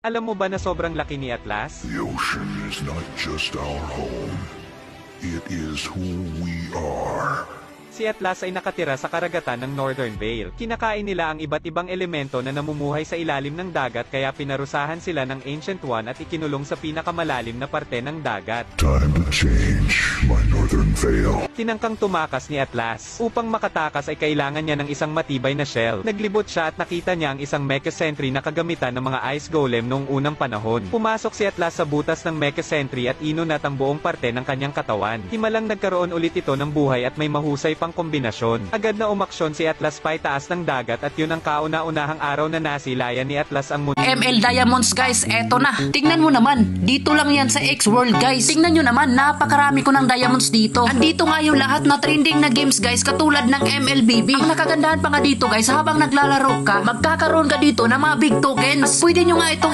Alam mo ba na sobrang laki ni Atlas? The ocean is not just our home. It is who we are. Si Atlas ay nakatira sa karagatan ng Northern Vale. Kinakain nila ang iba't ibang elemento na namumuhay sa ilalim ng dagat kaya pinarusahan sila ng Ancient One at ikinulong sa pinakamalalim na parte ng dagat. Time to change my Northern Vale. Tinangkang tumakas ni Atlas. Upang makatakas ay kailangan niya ng isang matibay na shell. Naglibot siya at nakita niya ang isang Mecha Sentry na kagamitan ng mga Ice Golem noong unang panahon. Pumasok si Atlas sa butas ng Mecha Sentry at inunat ang buong parte ng kanyang katawan. Himalang nagkaroon ulit ito ng buhay at may mahusay pang kombinasyon. Agad na umaksyon si Atlas paitaas ng dagat at yun ang kauna-unahang araw na nasilayan ni Atlas ang mundo. ML Diamonds guys, eto na. Tingnan mo naman, dito lang yan sa X-World guys. Tingnan nyo naman, napakarami ko ng diamonds dito. Andito nga yung lahat na trending na games guys, katulad ng MLBB. Ang nakagandahan pa nga dito guys, habang naglalaro ka, magkakaroon ka dito ng mga big tokens. Pwede nyo nga itong